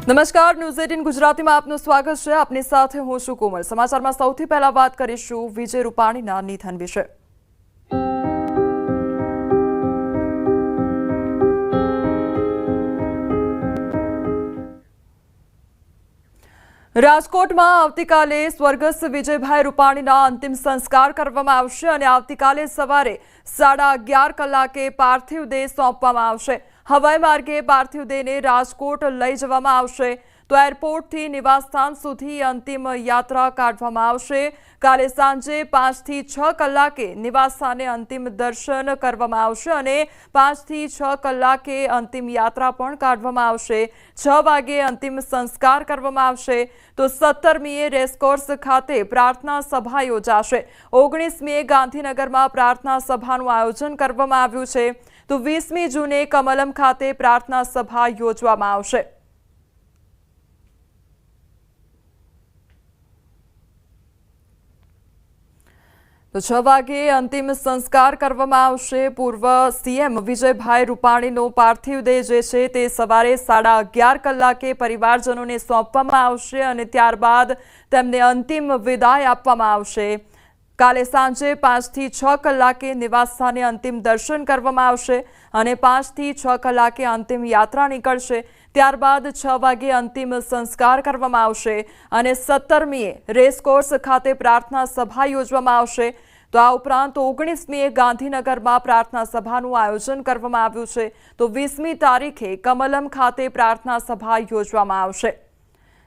નમસ્કાર, ન્યૂઝ 18 ગુજરાતીમાં આપનું સ્વાગત છે। આપની સાથે હું છું કોમલ। સમાચારમાં સૌથી પહેલા વાત કરીશું વિજય રૂપાણીના નિધન વિશે। રાજકોટમાં આવતીકાલે સ્વર્ગસ્થ વિજયભાઈ રૂપાણીના અંતિમ સંસ્કાર કરવામાં આવશે અને આવતીકાલે સવારે 11:30 કલાકે પાર્થિવ દેહ સોંપવામાં આવશે। હવાઈ માર્ગે પાર્થિવ દેહને રાજકોટ લઈ જવામાં આવશે તો એરપોર્ટથી નિવાસસ્થાન સુધી અંતિમ યાત્રા કાઢવામાં આવશે। કાલે સાંજે 5 થી 6 કલાકે નિવાસસ્થાને અંતિમ દર્શન કરવામાં આવશે અને 5 થી 6 કલાકે અંતિમ યાત્રા પણ કાઢવામાં આવશે। 6 વાગે અંતિમ સંસ્કાર કરવામાં આવશે તો 17મીએ રેસકોર્સ ખાતે પ્રાર્થના સભા યોજાશે। 19મીએ ગાંધીનગરમાં પ્રાર્થના સભાનું આયોજન કરવામાં આવ્યું છે તો 20મી જૂને કમલમ ખાતે પ્રાર્થના સભા યોજવામાં આવશે। તો 6 વાગે અંતિમ સંસ્કાર કરવામાં આવશે। પૂર્વ સીએમ વિજયભાઈ રૂપાણીનો પાર્થિવ દેહ જે છે તે સવારે 11:30 કલાકે પરિવારજનોને સોંપવામાં આવશે અને ત્યારબાદ તેમને અંતિમ વિદાય આપવામાં આવશે। કાલે સાંજે 5 થી 6 કલાકે નિવાસસ્થાને અંતિમ દર્શન કરવામાં આવશે અને 5 થી 6 કલાકે અંતિમ યાત્રા નીકળશે। ત્યારબાદ 6 વાગે અંતિમ સંસ્કાર કરવામાં આવશે અને 17મીએ રેસકોર્સ ખાતે પ્રાર્થના સભા યોજવામાં આવશે। તો આ ઉપરાંત 19મીએ ગાંધીનગરમાં પ્રાર્થના સભાનું આયોજન કરવામાં આવ્યું છે તો 20મી તારીખે કમલમ ખાતે પ્રાર્થના સભા યોજવામાં આવશે।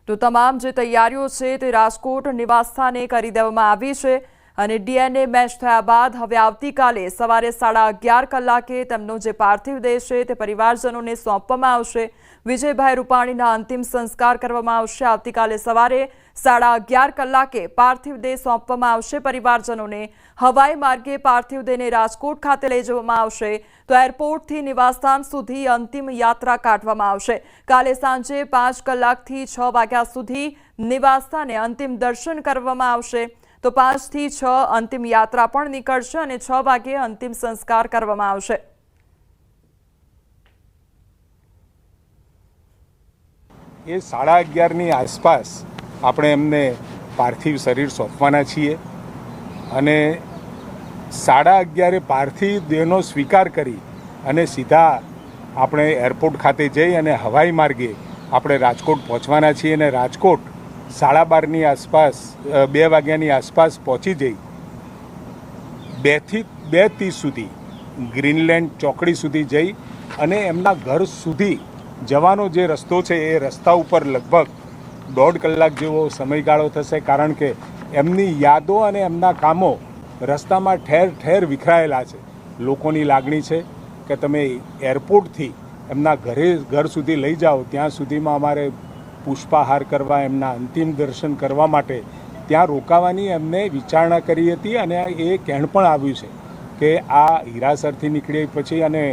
તો તમામ જે તૈયારીઓ છે તે રાજકોટ નિવાસસ્થાને કરી દેવામાં આવી છે અને ડીએનએ મેચ થયા બાદ હવે આવતીકાલે સવારે 11:30 કલાકે તેમનો જે પાર્થિવ દેહ છે તે પરિવારજનોને સોંપવામાં આવશે। વિજયભાઈ રૂપાણીના અંતિમ સંસ્કાર કરવામાં આવશે। આવતીકાલે સવારે 11:30 કલાકે પાર્થિવ દેહ સોંપવામાં આવશે પરિવારજનોને। હવાઈ માર્ગે પાર્થિવ દેહને રાજકોટ ખાતે લઈ જવામાં આવશે તો એરપોર્ટથી નિવાસસ્થાન સુધી અંતિમ યાત્રા કાઢવામાં આવશે। કાલે સાંજે 5 કલાકથી 6 વાગ્યા સુધી નિવાસસ્થાને અંતિમ દર્શન કરવામાં આવશે તો 5 થી 6 અંતિમ યાત્રા પણ નીકળશે અને 6 વાગે અંતિમ સંસ્કાર કરવામાં આવશે। એ 11:30ની આસપાસ આપણે એમને પાર્થિવ શરીર સોંપવાના છીએ અને 11:30 પાર્થિવ દેહનો સ્વીકાર કરી અને સીધા આપણે એરપોર્ટ ખાતે જઈ અને હવાઈ માર્ગે આપણે રાજકોટ પહોંચવાના છીએ અને રાજકોટ 12:30ની આસપાસ 2 વાગ્યાની આસપાસ પહોંચી જઈ 2 થી 2:30 સુધી ગ્રીનલેન્ડ ચોકડી સુધી જઈ અને એમના ઘર સુધી જવાનો જે રસ્તો છે એ રસ્તા ઉપર લગભગ 1.5 કલાક જેવો સમયગાળો થશે કારણ કે એમની યાદો અને એમના કામો રસ્તામાં ઠેર ઠેર વિખરાયેલા છે। લોકોની લાગણી છે કે તમે એરપોર્ટથી એમના ઘર સુધી લઈ જાઓ ત્યાં સુધીમાં અમારે પુષ્પાહાર કરવા એમના અંતિમ દર્શન કરવા માટે ત્યાં રોકાવાની એમને વિચારણા કરી હતી અને એ કહેણ પણ આવ્યું છે કે આ હીરાસરથી નીકળી પછી અને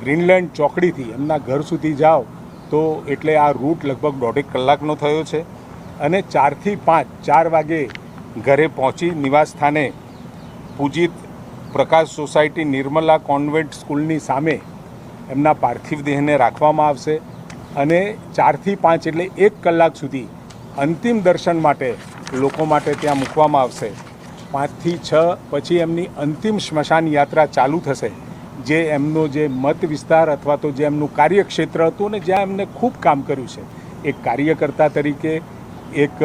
ગ્રીનલેન્ડ ચોકડીથી એમના ઘર સુધી જાઓ તો એટલે આ રૂટ લગભગ 1.5 કલાકનો થયો છે અને 4 થી 5 4 વાગે ઘરે પહોંચી નિવાસસ્થાને પૂજિત પ્રકાશ સોસાયટી નિર્મલા કોન્વેન્ટ સ્કૂલની સામે એમના પાર્થિવ દેહને રાખવામાં આવશે અને 4 થી 5 એટલે 1 કલાક સુધી અંતિમ દર્શન માટે લોકો માટે ત્યાં મૂકવામાં આવશે। 5 થી 6 પછી એમની અંતિમ સ્મશાન યાત્રા ચાલુ થશે જે એમનો જે મત વિસ્તાર અથવા તો જે એમનું કાર્યક્ષેત્ર હતું ને જ્યાં એમને ખૂબ કામ કર્યું છે એક કાર્યકર્તા તરીકે એક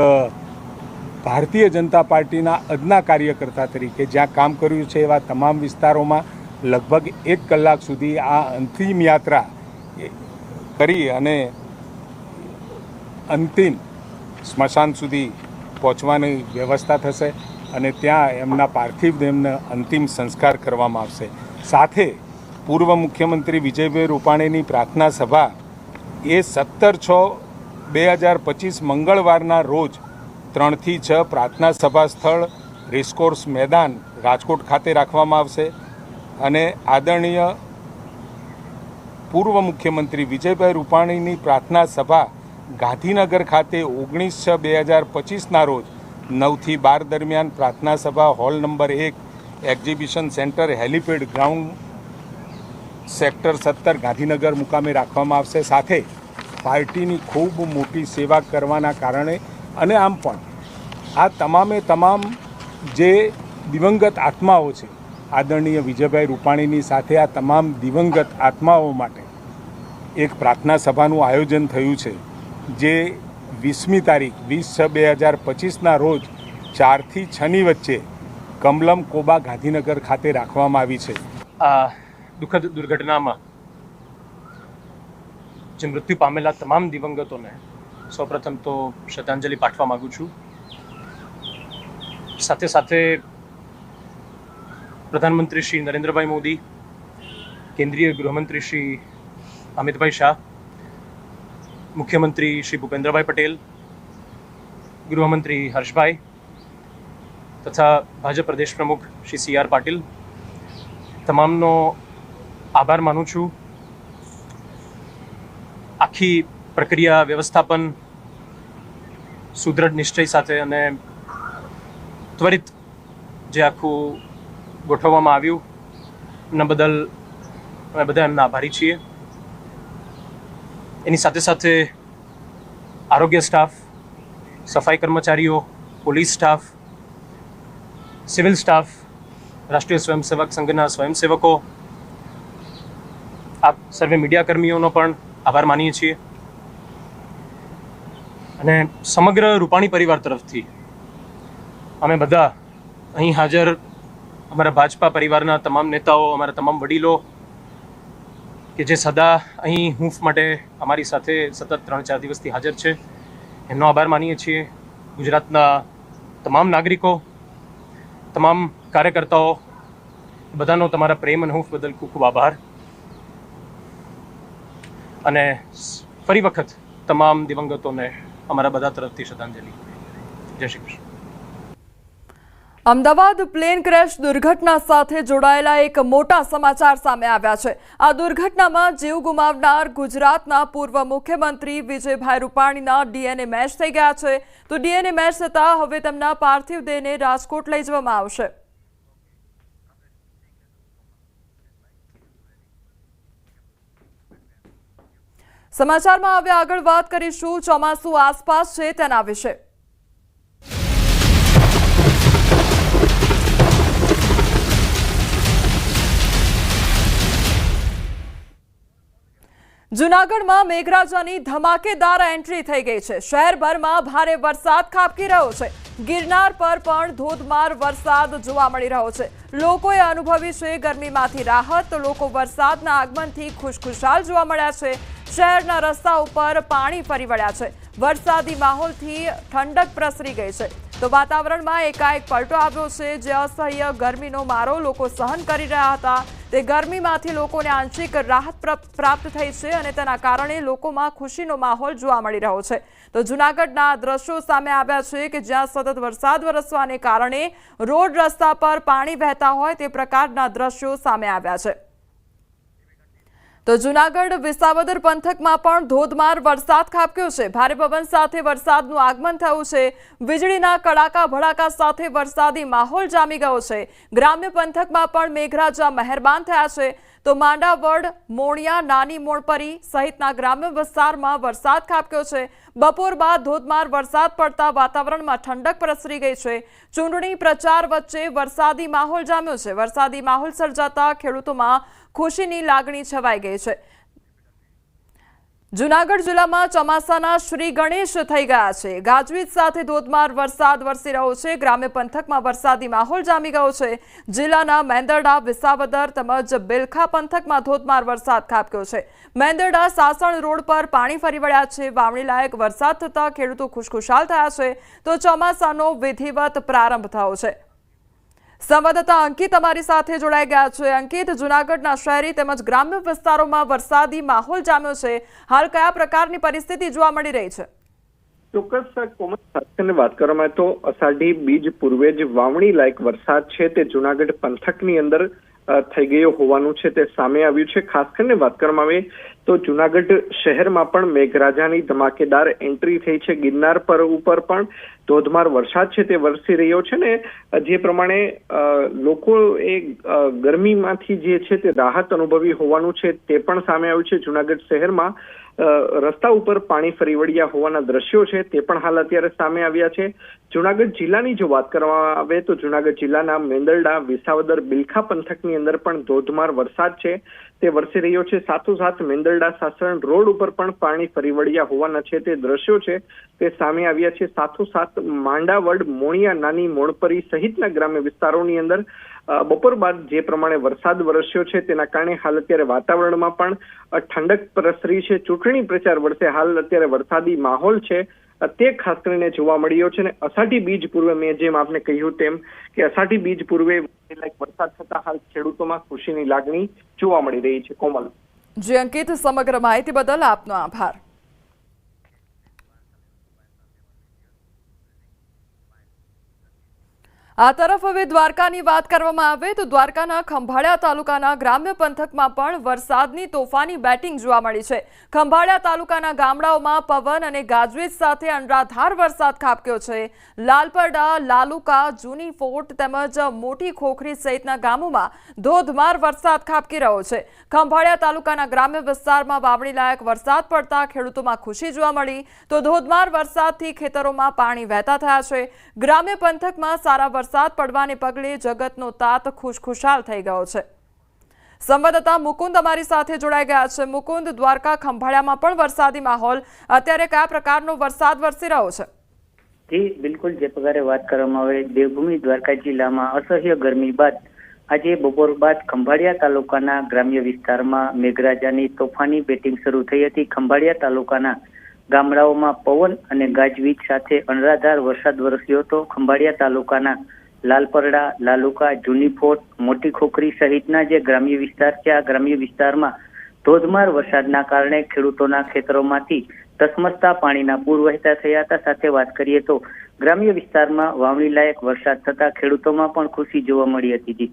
ભારતીય જનતા પાર્ટીના અદના કાર્યકર્તા તરીકે જ્યાં કામ કર્યું છે એવા તમામ વિસ્તારોમાં લગભગ 1 કલાક સુધી આ અંતિમ યાત્રા કરી અને અંતિમ સ્મશાન સુધી પહોંચવાની વ્યવસ્થા થશે અને ત્યાં એમના પાર્થિવ દેહના અંતિમ સંસ્કાર કરવામાં આવશે। સાથે પૂર્વ મુખ્યમંત્રી વિજયભાઈ રૂપાણીની પ્રાર્થના સભા એ 17/6/2025 મંગળવારના રોજ 3 થી 6 પ્રાર્થના સભા સ્થળ રેસકોર્સ મેદાન રાજકોટ ખાતે રાખવામાં આવશે અને આદરણીય પૂર્વ મુખ્યમંત્રી વિજયભાઈ રૂપાણીની પ્રાર્થના સભા ગાંધીનગર ખાતે 19/6/2025ના રોજ 9 થી 12 દરમિયાન પ્રાર્થના સભા hall number 1 exhibition centre helipad ground sector 17 Gandhinagar મુકામે રાખવામાં આવશે। સાથે પાર્ટીની ખૂબ મોટી સેવા કરવાના કારણે અને આમ પણ આ તમામે તમામ જે દિવંગત આત્માઓ છે, આદરણીય વિજયભાઈ રૂપાણીની સાથે આ તમામ દિવંગત આત્માઓ માટે એક પ્રાર્થના સભાનું આયોજન થયું છે, જે 20મી તારીખ 20/6/2025ના રોજ 4 થી 6ની વચ્ચે કમલમ કોબા ગાંધીનગર ખાતે રાખવામાં આવી છે. આ દુઃખદ દુર્ઘટનામાં જે મૃત્યુ પામેલા તમામ દિવંગતોને સૌપ્રથમ તો શ્રદ્ધાંજલિ પાઠવવા માગું છું. સાથે સાથે પ્રધાનમંત્રી શ્રી નરેન્દ્રભાઈ મોદી, કેન્દ્રીય ગૃહમંત્રી શ્રી અમિતભાઈ શાહ, મુખ્યમંત્રી શ્રી ભૂપેન્દ્રભાઈ પટેલ, ગૃહમંત્રી હર્ષભાઈ તથા ભાજપ પ્રદેશ પ્રમુખ શ્રી CR પાટીલ, તમામનો આભાર માનું છું. આખી પ્રક્રિયા વ્યવસ્થાપન સુદૃઢ નિશ્ચય સાથે અને ત્વરિત જે આખું ગોઠવવામાં આવ્યું એના બદલ અમે બધા એમના આભારી છીએ. એની સાથે સાથે આરોગ્ય સ્ટાફ, સફાઈ કર્મચારીઓ, પોલીસ સ્ટાફ, સિવિલ સ્ટાફ, રાષ્ટ્રીય સ્વયંસેવક સંઘના સ્વયંસેવકો, આપ સર્વે મીડિયા કર્મીઓનો પણ આભાર માનીએ છીએ. અને સમગ્ર રૂપાણી પરિવાર તરફથી અમે બધા અહીં હાજર અમારા ભાજપા પરિવારના તમામ નેતાઓ, અમારા તમામ વડીલો કે જે સદા અહીં હૂંફ માટે અમારી સાથે સતત 3-4 દિવસથી હાજર છે, એમનો આભાર માનીએ છીએ. ગુજરાતના તમામ નાગરિકો, તમામ કાર્યકર્તાઓ, બધાનો તમારા પ્રેમ અને હૂંફ બદલ ખૂબ ખૂબ આભાર. અને ફરી વખત તમામ દિવંગતોને અમારા બધા તરફથી શ્રદ્ધાંજલિ. જય શ્રી કૃષ્ણ. અમદાવાદ પ્લેન ક્રેશ દુર્ઘટના સાથે જોડાયેલા એક મોટા સમાચાર સામે આવ્યા છે. આ દુર્ઘટનામાં જીવ ગુમાવનાર ગુજરાતના પૂર્વ મુખ્યમંત્રી વિજયભાઈ રૂપાણીના DNA મેચ થઈ ગયા છે. તો DNA મેચ થતાં હવે તેમના પાર્થિવ દેહને રાજકોટ લઈ જવામાં આવશે. સમાચારમાં હવે આગળ વાત કરીશું ચોમાસું આસપાસ છે તેના વિશે. જૂનાગઢમાં મેઘરાજાની ધમાકેદાર એન્ટ્રી થઈ ગઈ છે. શહેરભરમાં ભારે વરસાદ ખાબકી રહ્યો છે. ગિરનાર પર પણ ધોધમાર વરસાદ જોવા મળી રહ્યો છે. લોકોએ અનુભવી છે ગરમીમાંથી રાહત, તો લોકો વરસાદના આગમનથી ખુશખુશાલ જોવા મળ્યા છે. શહેરના રસ્તા ઉપર પાણી ફરી વળ્યા છે. વરસાદી માહોલથી ઠંડક પ્રસરી ગઈ છે. તો વાતાવરણમાં એકાએક પલટો આવ્યો છે. જે અસહ્ય ગરમીનો મારો લોકો સહન કરી રહ્યા હતા, તે ગરમીમાંથી લોકોને આંશિક રાહત પ્રાપ્ત થઈ છે અને તેના કારણે લોકોમાં ખુશીનો માહોલ જોવા મળી રહ્યો છે. તો જૂનાગઢના દ્રશ્યો સામે આવ્યા છે કે જ્યાં સતત વરસાદ વરસવાને કારણે રોડ રસ્તા પર પાણી વહેતા હોય તે પ્રકારના દ્રશ્યો સામે આવ્યા છે. તો જૂનાગઢ વિસાવદર પંથકમાં પણ ધોધમાર વરસાદ ખાબક્યો છે. ભારે પવન સાથે વરસાદનું આગમન થયું છે. વીજળીના કડાકા ભડાકા સાથે વરસાદી માહોલ જામી ગયો છે. ગ્રામ્ય પંથકમાં પણ મેઘરાજા મહેરબાન થયા છે. તો માંડાવડ, મોણિયા, નાની મોણપરી સહિતના ગ્રામ્ય વિસ્તારમાં વરસાદ ખાબક્યો છે. બપોર બાદ ધોધમાર વરસાદ પડતા વાતાવરણમાં ઠંડક પ્રસરી ગઈ છે. ચૂંટણી પ્રચાર વચ્ચે વરસાદી માહોલ જામ્યો છે. વરસાદી માહોલ સર્જાતા ખેડૂતોમાં ખુશીની લાગણી છવાઈ ગઈ છે. જૂનાગઢ જિલ્લામાં ચોમાસાના શ્રી ગણેશ થઈ ગયા છે. ગાજવીજ સાથે ધોધમાર વરસાદ વરસી રહ્યો છે. ગ્રામ્ય પંથકમાં વરસાદી માહોલ જામી ગયો છે. જિલ્લાના મેંદરડા, વિસાવદર તેમજ બેલખા પંથકમાં ધોધમાર વરસાદ ખાબક્યો છે. મેંદરડા સાસણ રોડ પર પાણી ફરી વળ્યા છે. વાવણી લાયક વરસાદ થતા ખેડૂતો ખુશખુશાલ થયા છે. તો ચોમાસાનો વિધિવત પ્રારંભ થયો છે. સંવાદદાતા અંકિત અમારી સાથે જોડાઈ ગયા છે. અંકિત, જૂનાગઢના શહેરી તેમજ ગ્રામ્ય વિસ્તારોમાં વરસાદી માહોલ જામ્યો છે. હાલ કયા પ્રકારની પરિસ્થિતિ જોવા મળી રહી છે? ચોક્કસ કોમલ, સાથે વાત કરવામાં તો અષાઢી બીજ પૂર્વે જ વાવણી લાયક વરસાદ છે તે જૂનાગઢ પંથકની અંદર થઈ ગયો હોવાનું છે તે સામે આવ્યું છે. ખાસ કરીને વાત કરવામાં આવે તો જૂનાગઢ શહેરમાં પણ મેઘરાજાની ધમાકેદાર એન્ટ્રી થઈ છે. ગિરનાર પર ઉપર પણ ધોધમાર વરસાદ છે તે વરસી રહ્યો છે ને જે પ્રમાણે લોકો એ ગરમીમાંથી જે છે તે રાહત અનુભવી હોવાનું છે તે પણ સામે આવ્યું છે. જૂનાગઢ શહેરમાં રસ્તા ઉપર પાણી ફરી વળ્યા હોવાના દ્રશ્યો છે તે પણ હાલ અત્યારે સામે આવ્યા છે. જુનાગઢ જિલ્લાની જો વાત કરવામાં આવે તો જુનાગઢ જિલ્લાના મેંદરડા, વિસાવદર, બિલખા પંથકની અંદર પણ ધોધમાર વરસાદ છે તે વરસી રહ્યો છે. સાથોસાથ મેંદરડા સાસણ રોડ ઉપર પણ પાણી ફરી વળ્યા હોવાના છે તે દ્રશ્યો છે તે સામે આવ્યા છે. સાથોસાથ માંડાવડ, મોણિયા, નાની મોણપરી સહિતના ગ્રામ્ય વિસ્તારોની અંદર બપોર બાદ જે પ્રમાણે વરસાદ વરસ્યો છે તેના કારણે હાલ અત્યારે વાતાવરણમાં પણ ઠંડક પ્રસરી છે. ચૂંટણી પ્રચાર વર્ષે હાલ અત્યારે વરસાદી માહોલ છે તે ખાસ કરીને જોવા મળ્યો છે. અને અષાઢી બીજ પૂર્વે મેં જેમ આપને કહ્યું તેમ કે અષાઢી બીજ પૂર્વે વરસાદ થતા હાલ ખેડૂતોમાં ખુશીની લાગણી જોવા મળી રહી છે. કોમલ. જી અંકિત, સમગ્ર માહિતી બદલ આપનો આભાર. આ તરફ હવે દ્વારકાની વાત કરવામાં આવે તો દ્વારકાના ખંભાળિયા તાલુકાના ગ્રામ્ય પંથકમાં પણ વરસાદની તોફાની બેટિંગ જોવા મળી છે. ખંભાળિયા તાલુકાના ગામડાઓમાં પવન અને ગાજવીજ સાથે અનરાધાર વરસાદ ખાબક્યો છે. લાલપરડા, લાલુકા, જૂની ફોર્ટ તેમજ મોટી ખોખરી સહિતના ગામોમાં ધોધમાર વરસાદ ખાબકી રહ્યો છે. ખંભાળિયા તાલુકાના ગ્રામ્ય વિસ્તારમાં વાવણી લાયક વરસાદ પડતા ખેડૂતોમાં ખુશી જોવા મળી તો ધોધમાર વરસાદથી ખેતરોમાં પાણી વહેતા થયા છે. ગ્રામ્ય પંથકમાં સારા વરસાદ પડવાને પગલે જગતનો તાત ખુશખુશાલ થઈ ગયો છે. સંવાદદાતા મુકુંદ અમારી સાથે જોડાઈ ગયા છે. મુકુંદ, દ્વારકા ખંભાળિયામાં પણ વરસાદી માહોલ, અત્યારે કયા પ્રકારનો વરસાદ વરસી રહ્યો છે? જી બિલકુલ, જે પ્રકારે વાત કરવામાં આવે દેવભૂમિ દ્વારકા જિલ્લામાં અસહ્ય ગરમી બાદ આજે બપોર બાદ ખંભાળિયા તાલુકાના ગ્રામ્ય વિસ્તારમાં મેઘરાજાની તોફાની બેટિંગ શરૂ થઈ હતી. ખંભાળિયા તાલુકાના ગામડાઓમાં પવન અને ગાજવીજ સાથે અનરાધાર વરસાદ વરસ્યો હતો. ખંભાળિયા તાલુકાના લાલપરડા, લાલુકા, જૂની ફોર્ટ, મોટી ખોખરી સહિતના જે ગ્રામ્ય વિસ્તાર છે આ ગ્રામ્ય વિસ્તારમાં ધોધમાર વરસાદના કારણે ખેડૂતોના ખેતરોમાંથી ધસમસતા પાણીના પૂર વહેતા થયા હતા. સાથે વાત કરીએ તો ગ્રામ્ય વિસ્તારમાં વાવણી લાયક વરસાદ થતા ખેડૂતોમાં પણ ખુશી જોવા મળી હતી.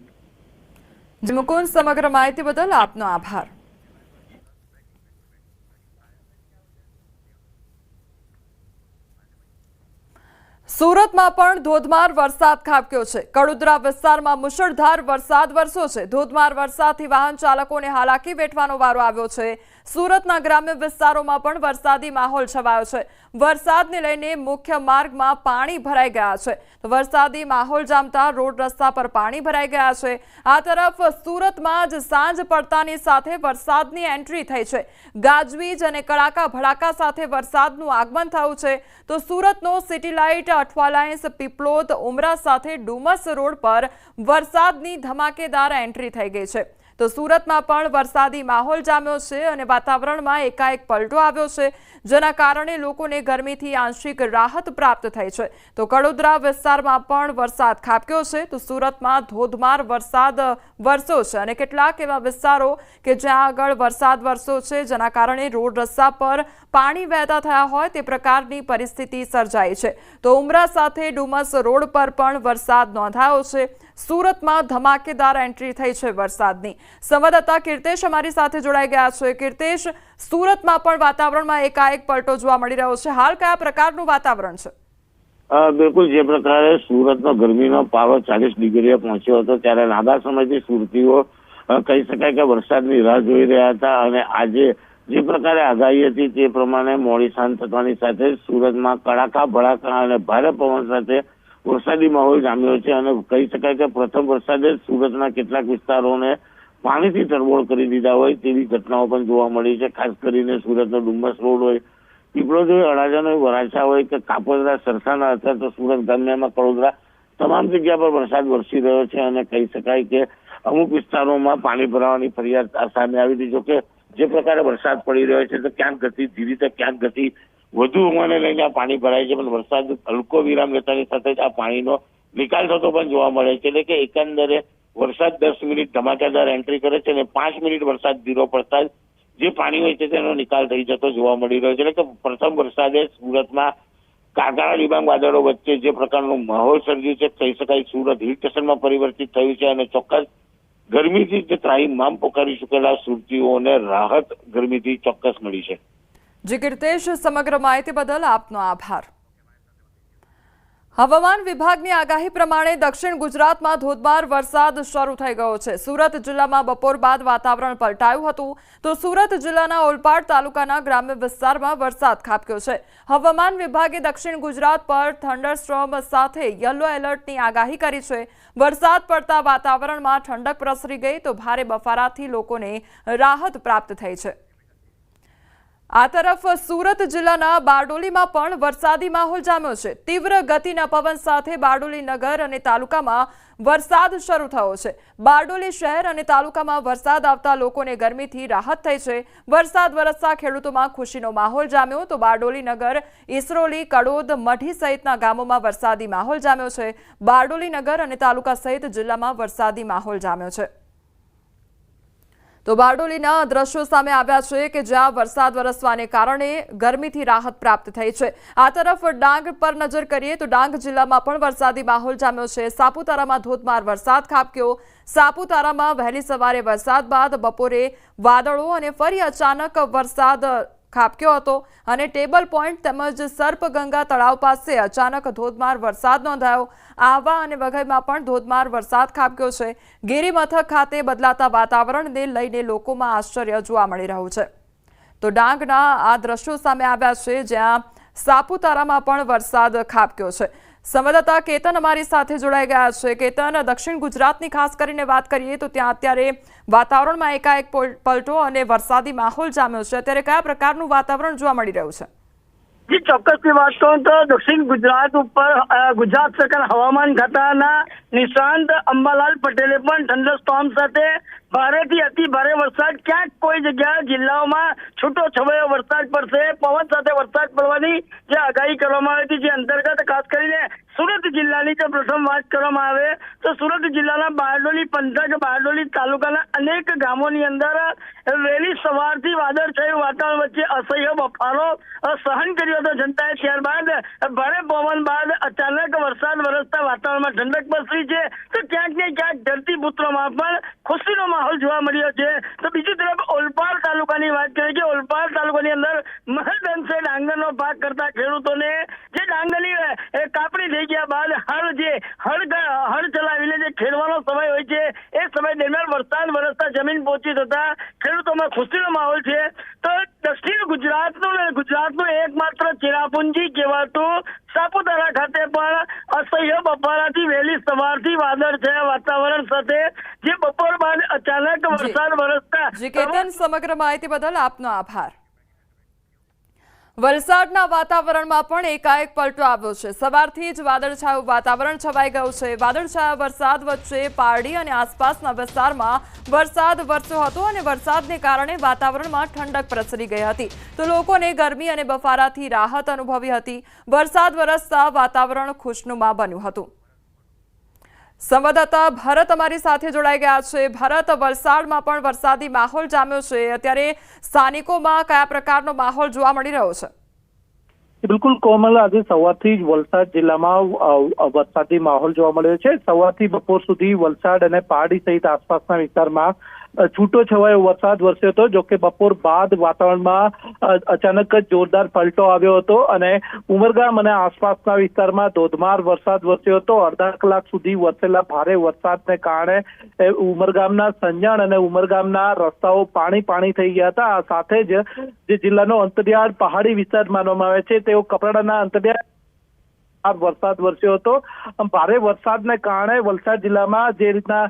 મુકુંદ, સમગ્ર માહિતી બદલ આપનો આભાર. સુરતમાં પણ ધોધમાર વરસાદ ખાબક્યો છે. કડોદરા વિસ્તારમાં મુશળધાર વરસાદ વરસ્યો છે. ધોધમાર વરસાદથી વાહન ચાલકોને હાલાકી વેઠવાનો વારો આવ્યો છે. સુરતના ગ્રામ્ય વિસ્તારોમાં પણ વરસાદી માહોલ છવાયો છે. વરસાદને લઈને મુખ્ય માર્ગમાં પાણી ભરાઈ ગયા છે. તો વરસાદી માહોલ જામતા રોડ રસ્તા પર પાણી ભરાઈ ગયા છે. આ તરફ સુરતમાં જ સાંજ પડતાની સાથે વરસાદની એન્ટ્રી થઈ છે. ગાજવીજ અને કડાકા ભડાકા સાથે વરસાદનું આગમન થયું છે. તો સુરતનો સિટી લાઇટ, અઠવાલાઇન્સ, પીપલોદ, ઉમરા સાથે ડુમસ રોડ પર વરસાદની ધમાકેદાર એન્ટ્રી થઈ ગઈ છે. તો સુરતમાં પણ વરસાદી માહોલ જામ્યો છે અને વાતાવરણમાં એકાએક પલટો આવ્યો છે, જેના કારણે લોકોને ગરમીથી આંશિક રાહત પ્રાપ્ત થઈ છે. તો કડોદરા વિસ્તારમાં પણ વરસાદ ખાબક્યો છે. તો સુરતમાં ધોધમાર વરસાદ વરસ્યો છે અને કેટલાક એવા વિસ્તારો કે જ્યાં આગળ વરસાદ વરસ્યો છે જેના કારણે રોડ રસ્તા પર પાણી વહેતા થયા હોય તે પ્રકારની પરિસ્થિતિ સર્જાઈ છે. તો ઉમરા સાથે ડુમસ રોડ પર પણ વરસાદ નોંધાયો છે. સુરતમાં ધમાકેદાર એન્ટ્રી થઈ છે વરસાદની. સંવાદદાતા કીર્તેશ અમારી સાથે જોડાઈ ગયા છે. કીર્તેશ, સુરતમાં પણ વાતાવરણમાં એકાએક પલટો જોવા મળી રહ્યો છે. હાલ કયા પ્રકારનું વાતાવરણ છે? બિલકુલ, જે પ્રકારે સુરતનો ગરમીનો પારો 40 ડિગ્રીએ પહોંચ્યો હતો ત્યારે લાંબા સમયથી સુરતીઓ કહી શકાય કે વરસાદની રાહ જોઈ રહ્યા હતા અને આજે જે પ્રકારે આગાહી હતી તે પ્રમાણે મોડી સાંજ થવાની સાથે સુરતમાં કડાકા ભડાકા અને ભારે પવન સાથે વરસાદી માહોલ જામ્યો છે અને કહી શકાય કે પ્રથમ વરસાદે સુરતના કેટલાક વિસ્તારોને પાણીથી તરબોળ કરી દીધા હોય તેવી ઘટનાઓ પણ જોવા મળી છે. ખાસ કરીને સુરતનો ડુમસ રોડ હોય, પીપળોદ હોય, અડાજણ હોય, વરાછા હોય કે કાપોદ્રા, સરસાના અથવા તો સુરત ગામ્યામાં કડોદરા તમામ જગ્યા પર વરસાદ વરસી રહ્યો છે અને કહી શકાય કે અમુક વિસ્તારોમાં પાણી ભરાવાની ફરિયાદ સામે આવી હતી. જોકે જે પ્રકારે વરસાદ પડી રહ્યો છે તો ક્યાંક ગતિ ધીરી તો ક્યાંક ગતિ વધુ હોવાને લઈને આ પાણી ભરાય છે, પણ વરસાદ હલકો વિરામ લેતાની સાથે જ આ પાણીનો નિકાલ થતો પણ જોવા મળે છે. એટલે કે એકંદરે વરસાદ 10 મિનિટ ધમાકેદાર એન્ટ્રી કરે છે અને 5 મિનિટ વરસાદ ધીરો પડતા જે પાણી હોય છે તેનો નિકાલ થઈ જતો જોવા મળી રહ્યો છે. એટલે કે પ્રથમ વરસાદે સુરતમાં કાળા ડિબાંગ વાદળો વચ્ચે જે પ્રકારનો માહોલ સર્જ્યું છે કહી શકાય સુરત હિલ સ્ટેશનમાં પરિવર્તિત થયું છે અને ચોક્કસ ગરમીથી જે ત્રાહિમામ પોકારી ચૂકેલા સુરતીઓને રાહત ગરમીથી ચોક્કસ મળી છે. જી કીર્તેશ, સમગ્ર માહિતી બદલ આપનો આભાર. હવામાન વિભાગની આગાહી પ્રમાણે દક્ષિણ ગુજરાતમાં ધોધમાર વરસાદ શરૂ થઈ ગયો છે। સુરત જિલ્લામાં બપોર બાદ વાતાવરણ પલટાયું હતું તો સુરત જિલ્લાના ઓલપાડ તાલુકાના ગ્રામ્ય વિસ્તારમાં વરસાદ ખાબક્યો છે। હવામાન વિભાગે દક્ષિણ ગુજરાત પર થંડરસ્ટોર્મ સાથે યલો એલર્ટની આગાહી કરી છે। વરસાદ પડતા વાતાવરણમાં ઠંડક પ્રસરી ગઈ તો ભારે બફારાથી લોકોને રાહત પ્રાપ્ત થઈ છે। આ તરફ સુરત જિલ્લાના બારડોલીમાં પણ વરસાદી માહોલ જામ્યો છે। તીવ્ર ગતિના પવન સાથે બારડોલી નગર અને તાલુકામાં વરસાદ શરૂ થયો છે। બારડોલી શહેર અને તાલુકામાં વરસાદ આવતા લોકોને ગરમીથી રાહત થઈ છે। વરસાદ વરસતા ખેડૂતોમાં ખુશીનો માહોલ જામ્યો તો બારડોલી નગર, ઈસરોલી, કડોદ, મઢી સહિતના ગામોમાં વરસાદી માહોલ જામ્યો છે। બારડોલી નગર અને તાલુકા સહિત જિલ્લામાં વરસાદી માહોલ જામ્યો છે। તો બારડોલીના દ્રશ્યો સામે આવ્યા છે કે જ્યાં વરસાદ વરસવાને કારણે ગરમીથી રાહત પ્રાપ્ત થઈ છે। આ તરફ ડાંગ પર નજર કરીએ તો ડાંગ જિલ્લામાં પણ વરસાદી માહોલ જામ્યો છે। સાપુતારામાં ધોધમાર વરસાદ ખાબક્યો। સાપુતારામાં વહેલી સવારે વરસાદ બાદ બપોરે વાદળો અને ફરી અચાનક વરસાદ ખાબક્યો હતો અને ટેબલ પોઈન્ટ તેમજ સર્પગંગા તળાવ પાસે અચાનક ધોધમાર વરસાદ નોંધાયો। આહવા અને વઘઈમાં પણ ધોધમાર વરસાદ ખાબક્યો છે। ગિરિમથક ખાતે બદલાતા વાતાવરણને લઈને લોકોમાં આશ્ચર્ય જોવા મળી રહ્યું છે। તો ડાંગના આ દ્રશ્યો સામે આવ્યા છે જ્યાં સાપુતારામાં પણ વરસાદ ખાબક્યો છે। સંવાદદાતા કેતન અમારી સાથે જોડાઈ ગયા છે। કેતન, દક્ષિણ ગુજરાતની ખાસ કરીને વાત કરીએ તો ત્યાં અત્યારે વાતાવરણમાં એકાએક પલટો અને વરસાદી માહોલ જામ્યો છે। અત્યારે કયા પ્રકારનું વાતાવરણ જોવા મળી રહ્યું છે? જી, ચોક્કસથી વાત કરું તો દક્ષિણ ગુજરાત ઉપર ગુજરાત સરકાર હવામાન ખાતાના નિષ્ણાંત અંબાલાલ પટેલે પણ થંડરસ્ટોર્મ સાથે ભારેથી અતિ ભારે વરસાદ, ક્યાંક કોઈ જગ્યા જિલ્લાઓમાં છૂટો છવાયો વરસાદ પડશે, પવન સાથે વરસાદ પડવાની જે આગાહી કરવામાં આવી હતી, જે અંતર્ગત ખાસ કરીને સુરત જિલ્લાની જો પ્રથમ વાત કરવામાં આવે તો સુરત જિલ્લાના બારડોલી પંથક, બારડોલી તાલુકાના અનેક ગામોની અંદર વહેલી સવારથી વાદળછાયું વાતાવરણ વચ્ચે અસહ્ય બફારો સહન કર્યો હતો જનતાએ। ત્યારબાદ ભારે પવન બાદ અચાનક વરસાદ વરસતા વાતાવરણમાં ઠંડક પ્રસરી છે તો ક્યાંક ને ક્યાંક ધરતીપુત્રોમાં પણ ખુશીનો માહોલ જોવા મળ્યો છે। તો બીજી તરફ ઓલપાડ તાલુકાની વાત કરીએ કે ઓલપાડ તાલુકાની અંદર મહદ અંશે ડાંગરનો પાક કરતા ખેડૂતોને જે ડાંગરની કાપણી થઈ ગયા બાદ હળ ચલાવીને જે ખેડવાનો સમય હોય છે એ સમય દરમિયાન વરસાદ વરસતા જમીન પહોંચી થતા ખેડૂતોમાં ખુશીનો માહોલ છે। તો દક્ષિણ ગુજરાતનું એકમાત્ર ચેરાપુંજી કહેવાતું સાપુતારા ખાતે પણ અસહ્ય બફારાથી વહેલી સવારથી વાદળછાયા વાતાવરણ સાથે જે બપોર બાદ અચાનક વરસાદ વરસતા કેતન, સમગ્ર માહિતી બદલ આપનો આભાર। વલસાડના વાતાવરણમાં પણ એકાએક પલટો આવ્યો છે। સવારથી જ વાદળછાયું વાતાવરણ છવાઈ ગયું છે। વાદળછાયા વરસાદ વચ્ચે પારડી અને આસપાસના વિસ્તારમાં વરસાદ વરસ્યો હતો અને વરસાદને કારણે વાતાવરણમાં ઠંડક પ્રસરી ગઈ હતી તો લોકોને ગરમી અને બફારાથી રાહત અનુભવી હતી। વરસાદ વરસતા વાતાવરણ ખુશનુમા બન્યું હતું। સંવાદદાતા ભરત અમારી સાથે જોડાઈ ગયા છે। ભરત, વલસાડમાં પણ વરસાદી માહોલ જામ્યો છે। અત્યારે સ્થાનિકોમાં કયા પ્રકારનો માહોલ જોવા મળી રહ્યો છે? બિલકુલ કોમલ, આજે સવારથી જ વલસાડ જિલ્લામાં વરસાદી માહોલ જોવા મળ્યો છે। સવારથી બપોર સુધી વલસાડ અને પારડી સહિત આસપાસના વિસ્તારમાં છૂટો છવાયો વરસાદ વરસ્યો હતો। જોકે બપોર બાદ વાતાવરણમાં અચાનક જ જોરદાર પલટો આવ્યો હતો અને ઉમરગામ અને આસપાસના વિસ્તારમાં ધોધમાર વરસાદ વરસ્યો હતો। અડધા કલાક સુધી વરસેલા ભારે વરસાદને કારણે ઉમરગામના સંજાણ અને ઉમરગામના રસ્તાઓ પાણી થઈ ગયા હતા। આ સાથે જ જે જિલ્લાનો અંતરિયાળ પહાડી વિસ્તાર માનવામાં આવે છે તેઓ કપરાડાના અંતરિયાળ વરસાદ વરસ્યો હતો। ભારે વરસાદને કારણે વલસાડ જિલ્લામાં જે રીતના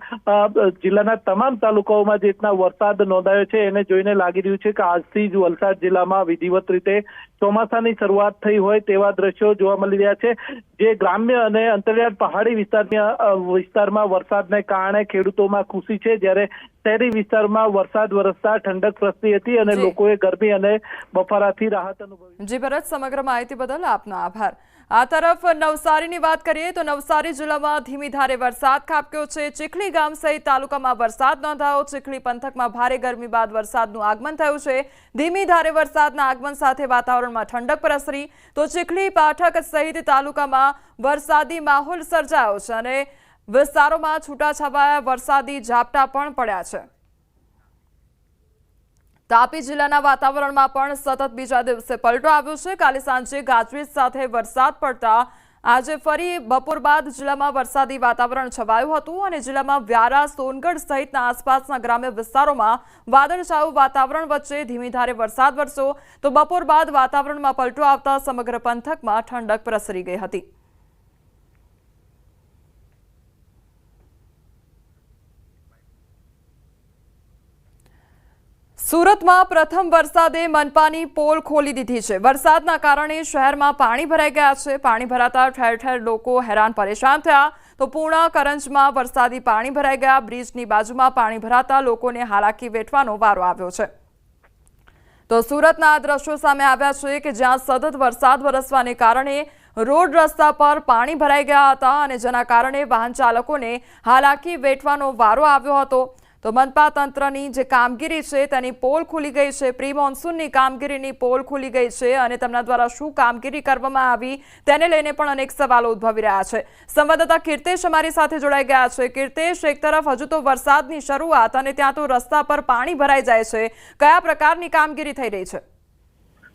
જિલ્લાના તમામ તાલુકાઓમાં જે રીતના વરસાદ નોંધાયો છે એને જોઈને લાગી રહ્યું છે કે આજથી જ વલસાડ જિલ્લામાં વિધિવત રીતે ચોમાસાની શરૂઆત થઈ હોય તેવા દ્રશ્યો જોવા મળી રહ્યા છે। જે ગ્રામ્ય અને અંતરિયાળ પહાડી વિસ્તારમાં વરસાદને કારણે ખેડૂતોમાં ખુશી છે, જ્યારે શહેરી વિસ્તારમાં વરસાદ વરસતા ઠંડક પ્રસરી હતી અને લોકોએ ગરમી અને બફારાથી રાહત અનુભવી। જી ભરત, સમગ્ર માહિતી બદલ આપનો આભાર। આ તરફ નવસારીની વાત કરીએ તો નવસારી જિલ્લામાં ધીમી ધારે વરસાદ ખાબક્યો છે। ચીખલી ગામ સહિત તાલુકામાં વરસાદ નોંધાયો। ચીખલી પંથકમાં ભારે ગરમી બાદ વરસાદનું આગમન થયું છે। ધીમી ધારે વરસાદના આગમન સાથે વાતાવરણમાં ઠંડક પ્રસરી તો ચીખલી, પાઠક સહિત તાલુકામાં વરસાદી માહોલ સર્જાયો છે અને વિસ્તારોમાં છૂટાછવાયા વરસાદી ઝાપટા પણ પડ્યા છે। તાપી જિલ્લાના વાતાવરણમાં પણ સતત બીજા દિવસે પલટો આવ્યો છે। કાલે સાંજે ગાજવીજ સાથે વરસાદ પડતા આજે ફરી બપોર બાદ જિલ્લામાં વરસાદી વાતાવરણ છવાયું હતું અને જિલ્લામાં વ્યારા, સોનગઢ સહિતના આસપાસના ગ્રામ્ય વિસ્તારોમાં વાદળછાયું વાતાવરણ વચ્ચે ધીમી ધારે વરસાદ વરસ્યો તો બપોર બાદ વાતાવરણમાં પલટો આવતા સમગ્ર પંથકમાં ઠંડક પ્રસરી ગઈ હતી। સુરતમાં પ્રથમ વરસાદે મનપાની પોલ ખોલી દીધી છે। વરસાદના કારણે શહેરમાં પાણી ભરાઈ ગયા છે। પાણી ભરાતા ઠેર ઠેર લોકો હેરાન પરેશાન થયા તો પૂર્ણા કરંજમાં વરસાદી પાણી ભરાઈ ગયા। બ્રિજની બાજુમાં પાણી ભરાતા લોકોને હાલાકી વેઠવાનો વારો આવ્યો છે। તો સુરતના આ દ્રશ્યો સામે આવ્યા છે કે જ્યાં સતત વરસાદ વરસવાને કારણે રોડ રસ્તા પર પાણી ભરાઈ ગયા હતા અને જેના કારણે વાહન ચાલકોને હાલાકી વેઠવાનો વારો આવ્યો હતો। તો મનપા તંત્રની જે કામગીરી છે તેની પોલ ખુલી ગઈ છે। પ્રી મોન્સૂનની કામગીરીની પોલ ખુલી ગઈ છે અને તેમના દ્વારા શું કામગીરી કરવામાં આવી તેને લઈને પણ અનેક સવાલો ઉદ્ભવી રહ્યા છે। સંવાદદાતા કીર્તેશ અમારી સાથે જોડાઈ ગયા છે। કીર્તેશ, એક તરફ હજુ તો વરસાદની શરૂઆત અને ત્યાં તો રસ્તા પર પાણી ભરાઈ જાય છે, કયા પ્રકારની કામગીરી થઈ રહી છે?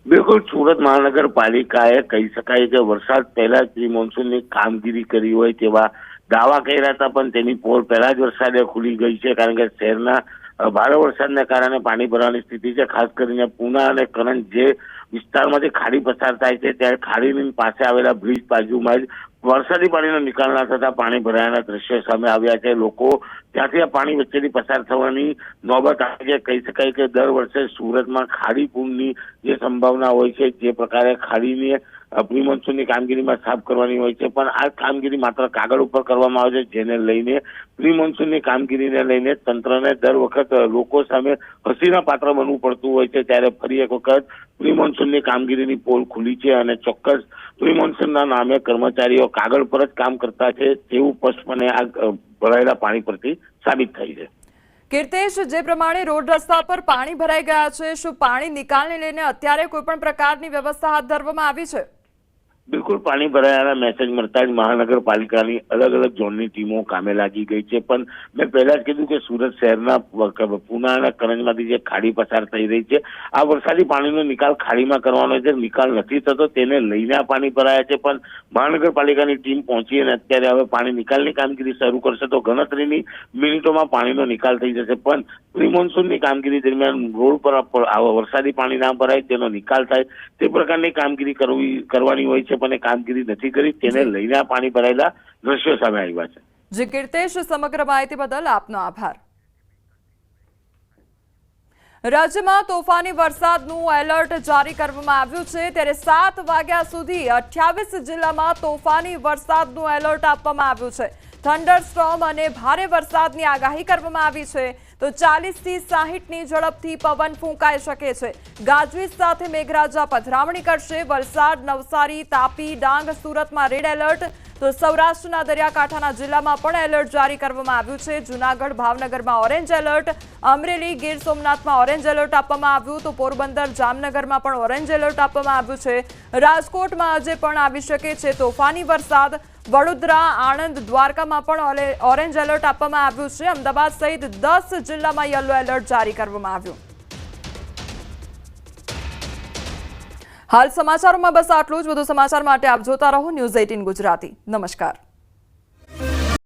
બિલકુલ, સુરત મહાનગરપાલિકાએ કહી શકાય કે વરસાદ પહેલા જ પ્રી મોન્સૂનની કામગીરી કરી હોય તેવા દાવા કર્યા હતા, પણ તેની પોલ પહેલા જ વરસાદે ખુલી ગઈ છે। કારણ કે શહેરના ભારે વરસાદને કારણે પાણી ભરવાની સ્થિતિ છે। ખાસ કરીને પૂના અને કરંજ જે વિસ્તારમાંથી ખાડી પસાર થાય છે ત્યારે ખાડીની પાસે આવેલા બ્રિજ બાજુમાં જ વરસાદી પાણીનો નિકાલ ના થતા પાણી ભરાયાના દ્રશ્યો સામે આવ્યા છે। લોકો ત્યાંથી આ પાણી વચ્ચેથી પસાર થવાની નોબત આવી છે। કહી શકાય કે દર વર્ષે સુરતમાં ખાડી પૂરની જે સંભાવના હોય છે જે પ્રકારે ખાડીની પ્રી મોન્સૂનની કામગીરીમાં સાફ કરવાની હોય છે, પણ આ કામગીરી માત્ર કાગળ ઉપર કરવામાં આવે છે, જેને લઈને પ્રી મોન્સૂનની કામગીરીને લઈને તંત્રને દર વખત લોકો સામે હસીના પાત્ર બનવું પડતું હોય છે। ત્યારે ફરી એક વખત પ્રી મોન્સૂનની કામગીરીની પોલ ખુલી છે અને ચોક્કસ પ્રી મોન્સૂનના નામે કર્મચારીઓ કાગળ પર જ કામ કરતા છે તેવું સ્પષ્ટપણે આ ભરાયેલા પાણી પરથી સાબિત થઈ છે। કીર્તેશ, જે પ્રમાણે રોડ રસ્તા પર પાણી ભરાઈ ગયા છે, શું પાણી નિકાલને લઈને અત્યારે કોઈ પણ પ્રકારની વ્યવસ્થા હાથ ધરવામાં આવી છે? બિલકુલ, પાણી ભરાયાના મેસેજ મળતા જ મહાનગરપાલિકાની અલગ અલગ ઝોનની ટીમો કામે લાગી ગઈ છે। પણ મેં પહેલા જ કીધું કે સુરત શહેરના પૂના અને કરંજમાંથી જે ખાડી પસાર થઈ રહી છે, આ વરસાદી પાણીનો નિકાલ ખાડીમાં કરવાનો છે, નિકાલ નથી થતો તેને લઈને આ પાણી ભરાયા છે। પણ મહાનગરપાલિકાની ટીમ પહોંચી અને અત્યારે હવે પાણી નિકાલની કામગીરી શરૂ કરશે તો ગણતરીની મિનિટોમાં પાણીનો નિકાલ થઈ જશે। પણ પ્રી મોન્સૂનની કામગીરી દરમિયાન રોડ પર વરસાદી પાણી ના ભરાય, તેનો નિકાલ થાય તે પ્રકારની કામગીરી કરવાની હોય છે, પણ એ કામગીરી નથી કરી, તેને લઈને આ પાણી ભરાયેલા દ્રશ્યો સામે આવ્યા છે। જી કીર્તેશ, સમગ્ર માહિતી બદલ આપનો આભાર। રાજ્યમાં તોફાની વરસાદનું એલર્ટ જારી કરવામાં આવ્યું છે ત્યારે 7 વાગ્યા સુધી 28 જિલ્લામાં તોફાની વરસાદનું એલર્ટ આપવામાં આવ્યું છે। થંડરસ્ટોર્મ અને ભારે વરસાદની આગાહી કરવામાં આવી છે તો 40 થી 60 ની ઝડપથી પવન ફૂંકાઈ શકે છે। ગાજવીજ સાથે મેઘરાજા પધરામણી કરશે। વલસાડ, નવસારી, તાપી, ડાંગ, સુરતમાં રેડ એલર્ટ તો સૌરાષ્ટ્રના દરિયાકાંઠાના જિલ્લામાં પણ એલર્ટ જારી કરવામાં આવ્યું છે। જૂનાગઢ, ભાવનગરમાં ઓરેન્જ એલર્ટ, અમરેલી, ગીર સોમનાથમાં ઓરેન્જ એલર્ટ આપવામાં આવ્યું તો પોરબંદર, જામનગરમાં પણ ઓરેન્જ એલર્ટ આપવામાં આવ્યું છે। રાજકોટમાં આજે પણ આવી શકે છે તોફાની વરસાદ। વડોદરા, આણંદ, દ્વારકામાં પણ ઓરેન્જ એલર્ટ આપવામાં આવ્યું છે। અમદાવાદ સહિત 10 જિલ્લામાં યલો એલર્ટ જારી કરવામાં આવ્યું। હાલ સમાચારોમાં બસ આટલું જ। વધુ સમાચાર માટે આપ જોતા રહો ન્યૂઝ 18 ગુજરાતી। નમસ્કાર।